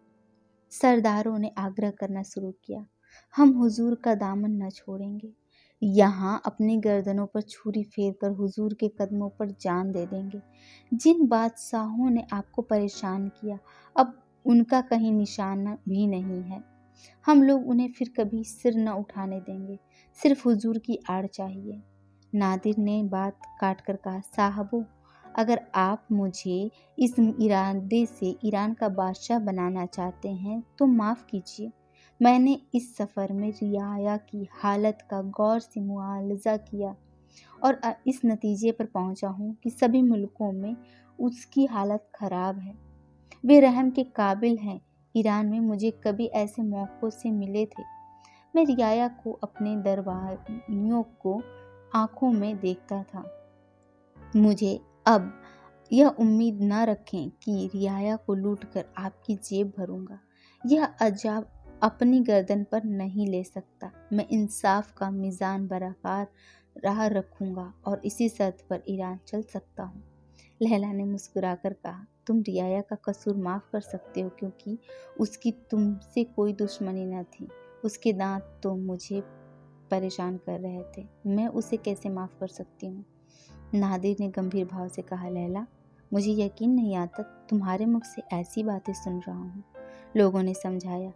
S1: सरदारों ने आग्रह करना शुरू किया, हम हुजूर का दामन न छोड़ेंगे, यहाँ अपनी गर्दनों पर छुरी फेरकर हुजूर के कदमों पर जान दे देंगे। जिन बादशाहों ने आपको परेशान किया, अब उनका कहीं निशान भी नहीं है। हम लोग उन्हें फिर कभी सिर न उठाने देंगे, सिर्फ हुजूर की आड़ चाहिए। नादिर ने बात काट कर कहा, साहबों, अगर आप मुझे इस इरादे से ईरान का बादशाह बनाना चाहते हैं तो माफ़ कीजिए। मैंने इस सफ़र में रियाया की हालत का गौर से मुआलजा किया और इस नतीजे पर पहुंचा हूँ कि सभी मुल्कों में उसकी हालत ख़राब है। वे रहम के काबिल हैं। ईरान में मुझे कभी ऐसे मौक़ों से मिले थे। मैं रियाया को अपने दरबारियों को आंखों में देखता था। मुझे अब यह उम्मीद न रखें कि रियाया को लूटकर आपकी जेब भरूंगा। यह अजाब अपनी गर्दन पर नहीं ले सकता। मैं इंसाफ का मीज़ान बरकरार राह रखूंगा और इसी शर्त पर ईरान चल सकता हूँ। लैला ने मुस्कुराकर कहा, तुम रियाया का कसूर माफ़ कर सकते हो क्योंकि उसकी तुमसे कोई दुश्मनी न थी। उसके दांत तो मुझे परेशान कर रहे थे, मैं उसे कैसे माफ़ कर सकती हूँ? नादिर ने गंभीर भाव से कहा, लैला, मुझे यकीन नहीं आता तुम्हारे मुख से ऐसी बातें सुन रहा हूँ। लोगों ने समझाया,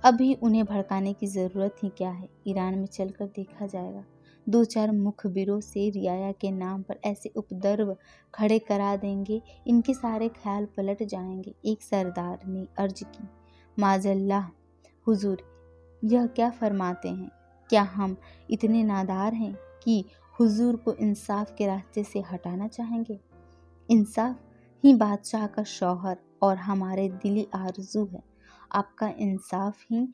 S1: अभी उन्हें भड़काने की ज़रूरत ही क्या है, ईरान में चलकर देखा जाएगा। 2-4 मुखबिरों से रियाया के नाम पर ऐसे उपद्रव खड़े करा देंगे, इनके सारे ख्याल पलट जाएंगे। एक सरदार ने अर्ज की, माजल्लाह हुजूर, यह क्या फरमाते हैं? क्या हम इतने नादार हैं कि हुजूर को इंसाफ के रास्ते से हटाना चाहेंगे? इंसाफ ही बादशाह का शौहर और हमारे दिली आरजू है। आपका इंसाफ ही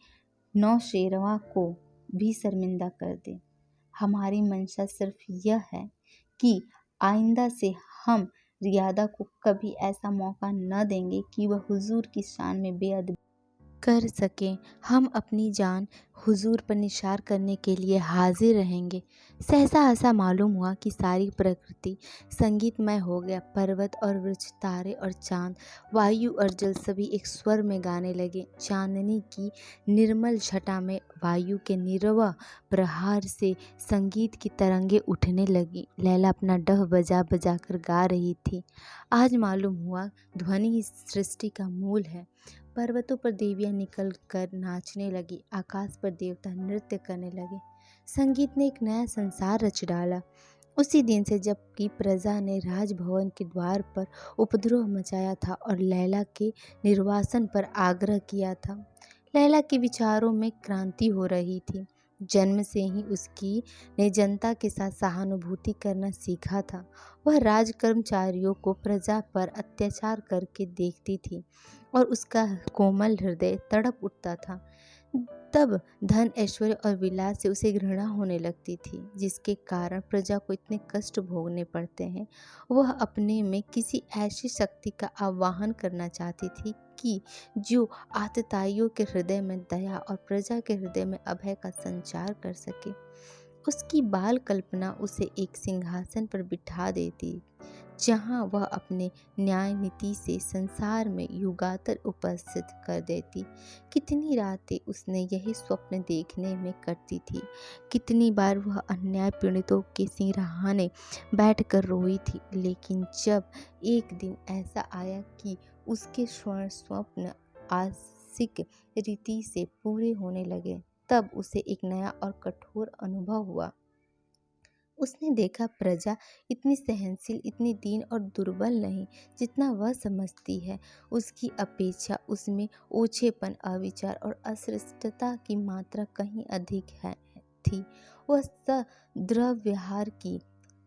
S1: नौशेरवा को भी शर्मिंदा कर दे। हमारी मंशा सिर्फ यह है कि आइंदा से हम रियादा को कभी ऐसा मौका न देंगे कि वह हुजूर की शान में बेअदबी कर सकें। हम अपनी जान हुजूर पर निसार करने के लिए हाजिर रहेंगे। सहसा ऐसा मालूम हुआ कि सारी प्रकृति संगीतमय हो गया। पर्वत और वृक्ष, तारे और चांद, वायु और जल सभी एक स्वर में गाने लगे। चांदनी की निर्मल छटा में वायु के निर्वाह प्रहार से संगीत की तरंगें उठने लगी। लैला अपना डह बजा बजा कर गा रही थी। आज मालूम हुआ ध्वनि ही सृष्टि का मूल है। पर्वतों पर देवियां निकल कर नाचने लगी, आकाश पर देवता नृत्य करने लगे। संगीत ने एक नया संसार रच डाला। उसी दिन से जबकि प्रजा ने राजभवन के द्वार पर उपद्रव मचाया था और लैला के निर्वासन पर आग्रह किया था, लैला के विचारों में क्रांति हो रही थी। जन्म से ही उसकी ने जनता के साथ सहानुभूति करना सीखा था। वह राज कर्मचारियों को प्रजा पर अत्याचार करके देखती थी और उसका कोमल हृदय तड़प उठता था। तब धन, ऐश्वर्य और विलास से उसे घृणा होने लगती थी, जिसके कारण प्रजा को इतने कष्ट भोगने पड़ते हैं। वह अपने में किसी ऐसी शक्ति का आवाहन करना चाहती थी कि जो आतताइयों के हृदय में दया और प्रजा के हृदय में अभय का संचार कर सके। उसकी बाल कल्पना उसे एक सिंहासन पर बिठा देती, जहाँ वह अपने न्याय नीति से संसार में युगांतर उपस्थित कर देती। कितनी रातें उसने यही स्वप्न देखने में कटती थी। कितनी बार वह अन्याय पीड़ितों के सिरहाने बैठकर रोई थी। लेकिन जब एक दिन ऐसा आया कि उसके स्वर्ण स्वप्न आशिक रीति से पूरे होने लगे, तब उसे एक नया और कठोर अनुभव हुआ। उसने देखा प्रजा इतनी सहनशील, इतनी दीन और दुर्बल नहीं जितना वह समझती है। उसकी अपेक्षा उसमें ओछेपन, अविचार और असृष्टता की मात्रा कहीं अधिक थी। वह सद्व्यवहार की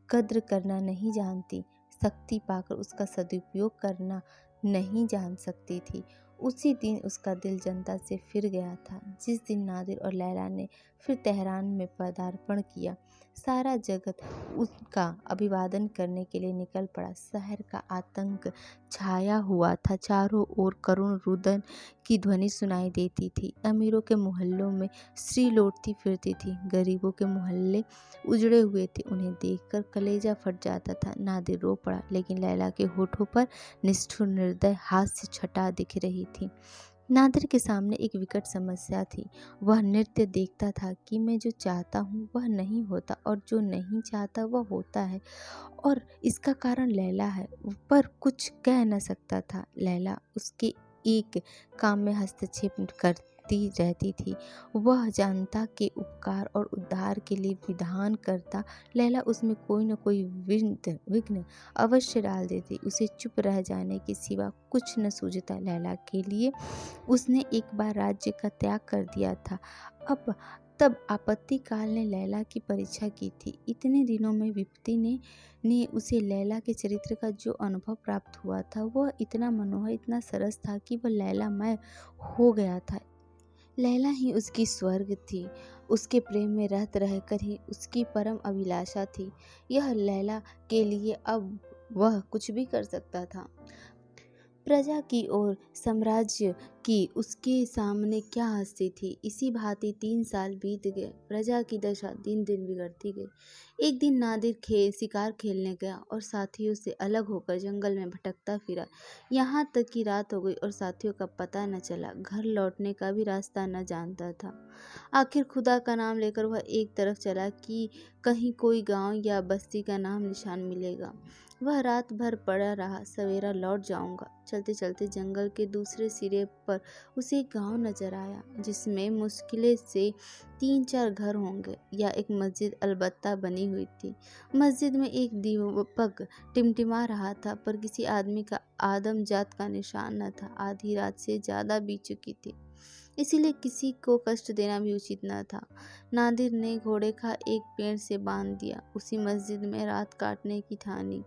S1: कद्र करना नहीं जानती, शक्ति पाकर उसका सदुपयोग करना नहीं जान सकती थी। उसी दिन उसका दिल जनता से फिर गया था, जिस दिन नादिर और लैला ने फिर तेहरान में पदार्पण किया। सारा जगत उसका अभिवादन करने के लिए निकल पड़ा। शहर का आतंक छाया हुआ था। चारों ओर करुण रुदन की ध्वनि सुनाई देती थी। अमीरों के मोहल्लों में स्त्री लौटती फिरती थी, गरीबों के मोहल्ले उजड़े हुए थे। उन्हें देखकर कलेजा फट जाता था। नादिर रो पड़ा, लेकिन लैला के होठों पर निष्ठुर निर्दय हास्य छटा दिख रही थी। नादिर के सामने एक विकट समस्या थी। वह नृत्य देखता था कि मैं जो चाहता हूँ वह नहीं होता और जो नहीं चाहता वह होता है, और इसका कारण लैला है। पर कुछ कह न सकता था। लैला उसके एक काम में हस्तक्षेप करती रहती थी। वह जानता के उपकार और उद्धार के लिए विधान करता। लैला उसमें कोई न कोई विघ्न अवश्य डाल देती। उसे चुप रह जाने के सिवा कुछ न सूझता। लैला के लिए उसने एक बार राज्य का त्याग कर दिया था। तब आपत्ति काल ने लैला की परीक्षा की थी। इतने दिनों में विपत्ति ने उसे लैला के चरित्र का जो अनुभव प्राप्त हुआ था वह इतना मनोहर, इतना सरस था कि वह लैलामय हो गया था। लैला ही उसकी स्वर्ग थी। उसके प्रेम में रहत रहकर ही उसकी परम अभिलाषा थी। यह लैला के लिए अब वह कुछ भी कर सकता था। प्रजा की और साम्राज्य की उसके सामने क्या हस्ती थी। इसी भांति 3 साल बीत गए। प्रजा की दशा दिन दिन बिगड़ती गई। एक दिन नादिर शिकार खेलने गया और साथियों से अलग होकर जंगल में भटकता फिरा। यहाँ तक कि रात हो गई और साथियों का पता न चला। घर लौटने का भी रास्ता न जानता था। आखिर खुदा का नाम लेकर वह एक तरफ चला कि कहीं कोई गांव या बस्ती का नाम निशान मिलेगा। वह रात भर पड़ा रहा। सवेरा लौट जाऊंगा। चलते चलते जंगल के दूसरे सिरे पर उसे एक गांव नजर आया, जिसमें मुश्किल से 3-4 घर होंगे या एक मस्जिद अलबत्ता बनी हुई थी। मस्जिद में एक दीपक टिमटिमा रहा था, पर किसी आदमी का आदमजात का निशान न था। आधी रात से ज्यादा बीत चुकी थी, इसीलिए किसी को कष्ट देना भी उचित न था। नादिर ने घोड़े का एक पेड़ से बांध दिया। उसी मस्जिद में रात काटने की ठानी।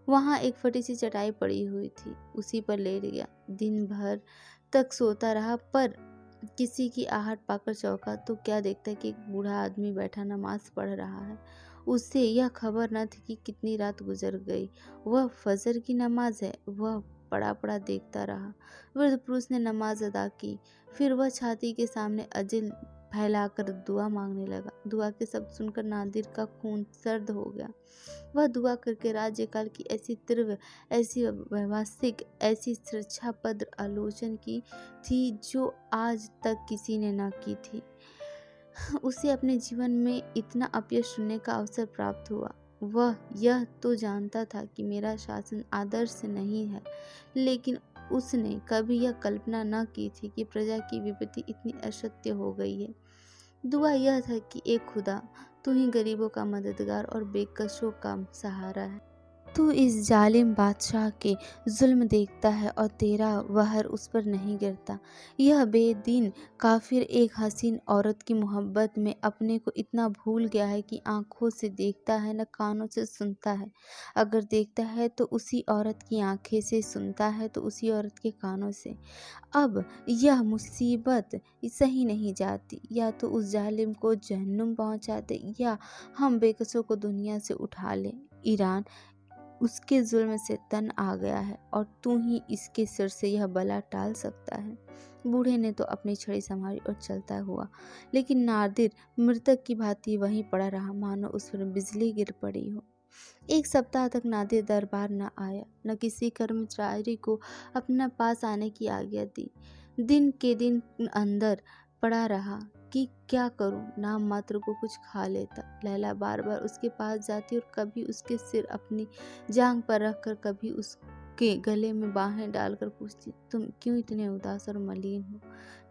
S1: वहां एक फटी सी चटाई पड़ी हुई थी, उसी पर लेट गया। दिन भर तक सोता रहा, पर किसी की आहट पाकर चौंका तो क्या देखता कि एक बूढ़ा आदमी बैठा नमाज पढ़ रहा है। उसे यह खबर न थी कि कितनी रात गुजर गई। वह फजर की नमाज है। वह पड़ा पड़ा देखता रहा। वृद्ध पुरुष ने नमाज अदा की। फिर वह छाती के सामने अजिल फैलाकर दुआ मांगने लगा। दुआ के शब्द सुनकर नादिर का खून सर्द हो गया। वह दुआ करके राज्यकाल की ऐसी तीव्र, ऐसी व्यवस्थित, ऐसी श्रद्धापद आलोचना की थी जो आज तक किसी ने न की थी। उसे अपने जीवन में इतना अपयश सुनने का अवसर प्राप्त हुआ। वह यह तो जानता था कि मेरा शासन आदर्श नहीं है, लेकिन उसने कभी यह कल्पना न की थी कि प्रजा की विपत्ति इतनी असत्य हो गई है। दुआ यह था कि एक खुदा, तू ही गरीबों का मददगार और बेकसों का सहारा है। तू इस जालिम बादशाह के जुल्म देखता है और तेरा वहर उस पर नहीं गिरता। यह बेदीन काफिर एक हसीन औरत की मोहब्बत में अपने को इतना भूल गया है कि आंखों से देखता है न कानों से सुनता है। अगर देखता है तो उसी औरत की आंखें से, सुनता है तो उसी औरत के कानों से। अब यह मुसीबत सही नहीं जाती। या तो उस जालिम को जहन्नुम पहुंचा दे या हम बेकसों को दुनिया से उठा लें। ईरान उसके जुल्म से तन आ गया है और तू ही इसके सिर से यह बला टाल सकता है। बूढ़े ने तो अपनी छड़ी संभाली और चलता हुआ, लेकिन नादिर मृतक की भांति वहीं पड़ा रहा, मानो उस पर बिजली गिर पड़ी हो। 1 सप्ताह तक नादिर दरबार न आया, न किसी कर्मचारी को अपना पास आने की आज्ञा दी। दिन के दिन अंदर पड़ा रहा कि क्या करूं, नाम मात्र को कुछ खा लेता। लैला बार बार उसके पास जाती और कभी उसके सिर अपनी जांघ पर रखकर, कभी उसके गले में बाहें डालकर पूछती, तुम क्यों इतने उदास और मलिन हो।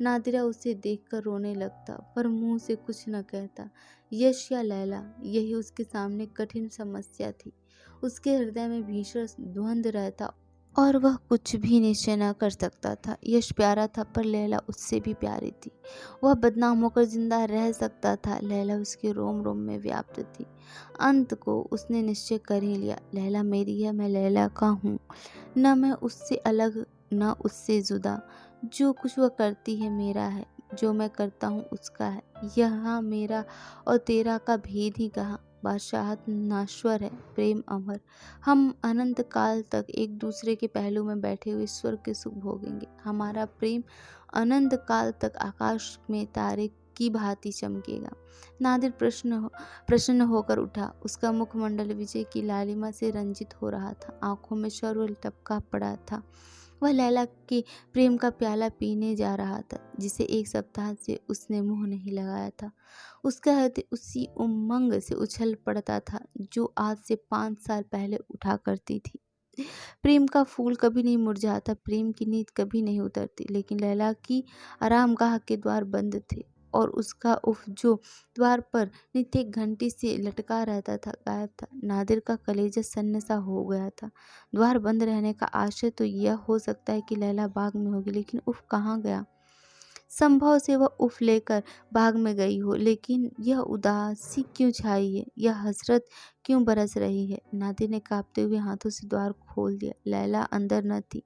S1: नादिरा उसे देखकर रोने लगता, पर मुंह से कुछ न कहता। यश या लैला, यही उसके सामने कठिन समस्या थी। उसके हृदय में भीषण द्वंद्व रहता और वह कुछ भी निश्चय न कर सकता था। यश प्यारा था, पर लैला उससे भी प्यारी थी। वह बदनाम होकर जिंदा रह सकता था। लैला उसके रोम रोम में व्याप्त थी। अंत को उसने निश्चय कर ही लिया, लैला मेरी है, मैं लैला का हूँ। न मैं उससे अलग, न उससे जुदा। जो कुछ वह करती है मेरा है, जो मैं करता हूँ उसका है। यहाँ मेरा और तेरा का भेद ही कहाँ। बादशाहत नाश्वर है, प्रेम अमर। हम अनंत काल तक एक दूसरे के पहलू में बैठे हुए स्वर्ग के सुख भोगेंगे। हमारा प्रेम अनंत काल तक आकाश में तारे की भांति चमकेगा। नादिर प्रसन्न होकर उठा। उसका मुखमंडल विजय की लालिमा से रंजित हो रहा था। आंखों में शौर्य टपका पड़ा था। वह लैला के प्रेम का प्याला पीने जा रहा था, जिसे एक सप्ताह से उसने मुंह नहीं लगाया था। उसका हृदय उसी उमंग से उछल पड़ता था जो आज से 5 साल पहले उठा करती थी। प्रेम का फूल कभी नहीं मुरझाता, प्रेम की नींद कभी नहीं उतरती, लेकिन लैला की आरामगाह के द्वार बंद थे और उसका उफ जो द्वार पर नित्य एक घंटी से लटका रहता था गायब था। नादिर का कलेजा सन्न सा हो गया था। द्वार बंद रहने का आशय तो यह हो सकता है कि लैला बाग में होगी, लेकिन उफ कहाँ गया? संभव से वह उफ लेकर बाग में गई हो, लेकिन यह उदासी क्यों छाई है? यह हसरत क्यों बरस रही है? नादिर ने कांपते हुए हाथों से द्वार खोल दिया। लैला अंदर न थी।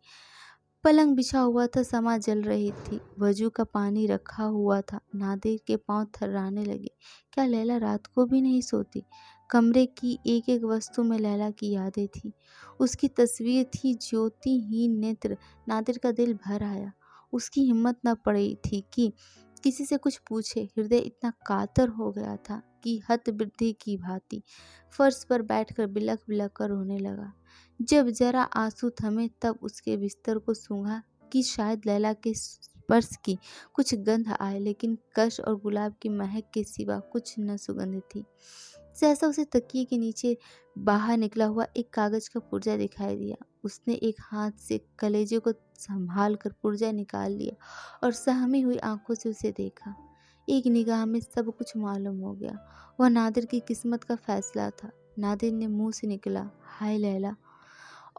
S1: पलंग बिछा हुआ था, समा जल रही थी, वजू का पानी रखा हुआ था। नादिर के पांव थर्राने लगे। क्या लैला रात को भी नहीं सोती? कमरे की एक एक वस्तु में लैला की यादें थी। उसकी तस्वीर थी ज्योतिहीन नेत्र। नादिर का दिल भर आया। उसकी हिम्मत न पड़ी थी कि किसी से कुछ पूछे। हृदय इतना कातर हो गया था कि हतबुद्धि की भांति फर्श पर बैठकर बिलख बिलख कर रोने लगा। जब जरा आंसू थमे तब उसके बिस्तर को सूंघा कि शायद लैला के स्पर्श की कुछ गंध आए, लेकिन कश और गुलाब की महक के सिवा कुछ न सुगंध थी। सहसा उसे तकिए के नीचे बाहर निकला हुआ एक कागज का पुर्जा दिखाई दिया। उसने एक हाथ से कलेजे को संभाल कर पुर्जा निकाल लिया और सहमी हुई आंखों से उसे देखा। एक निगाह में सब कुछ मालूम हो गया। वह नादिर की किस्मत का फैसला था। नादिर ने मुंह से निकला, हाय लैला,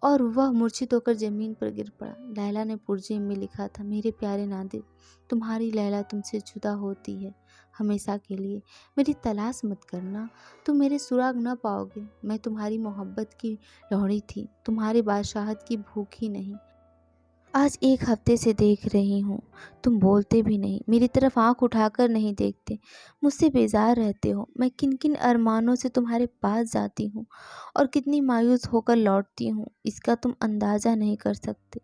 S1: और वह मूर्छित होकर जमीन पर गिर पड़ा। लैला ने पुर्जे में लिखा था, मेरे प्यारे नादिर, तुम्हारी लैला तुमसे जुदा होती है हमेशा के लिए। मेरी तलाश मत करना, तुम मेरे सुराग न पाओगे। मैं तुम्हारी मोहब्बत की लोहड़ी थी, तुम्हारी बादशाहत की भूखी नहीं। आज 1 हफ्ते से देख रही हूँ, तुम बोलते भी नहीं, मेरी तरफ आंख उठाकर नहीं देखते, मुझसे बेजार रहते हो। मैं किन किन अरमानों से तुम्हारे पास जाती हूँ और कितनी मायूस होकर लौटती हूँ, इसका तुम अंदाज़ा नहीं कर सकते।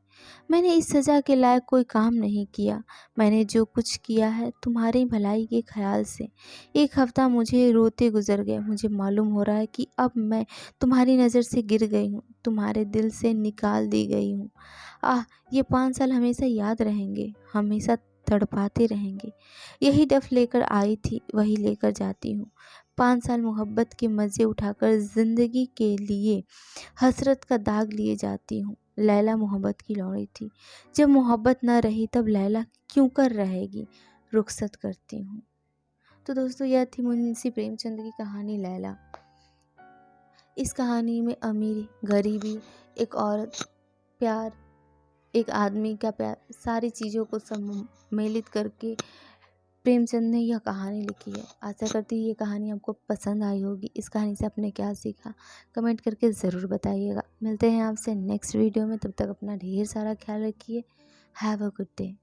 S1: मैंने इस सज़ा के लायक कोई काम नहीं किया। मैंने जो कुछ किया है तुम्हारी भलाई के ख्याल से। 1 हफ्ता मुझे रोते गुजर गए। मुझे मालूम हो रहा है कि अब मैं तुम्हारी नज़र से गिर गई हूँ, तुम्हारे दिल से निकाल दी गई हूँ। आह, ये 5 साल हमेशा याद रहेंगे, हमेशा तड़पाते रहेंगे। यही डफ लेकर आई थी, वही लेकर जाती हूँ। 5 साल मोहब्बत के मज़े उठाकर ज़िंदगी के लिए हसरत का दाग लिए जाती हूँ। लैला मोहब्बत की लौड़ी थी। जब मोहब्बत न रही तब लैला क्यों कर रहेगी? रुखसत करती हूँ। तो दोस्तों, यह थी मुंशी प्रेमचंद की कहानी लैला। इस कहानी में अमीरी, गरीबी, एक औरत, प्यार, एक आदमी का प्यार, सारी चीज़ों को सम्मिलित करके प्रेमचंद ने यह कहानी लिखी है। आशा करती हूँ ये कहानी आपको पसंद आई होगी। इस कहानी से आपने क्या सीखा कमेंट करके ज़रूर बताइएगा। मिलते हैं आपसे नेक्स्ट वीडियो में, तब तक अपना ढेर सारा ख्याल रखिए। Have a good day.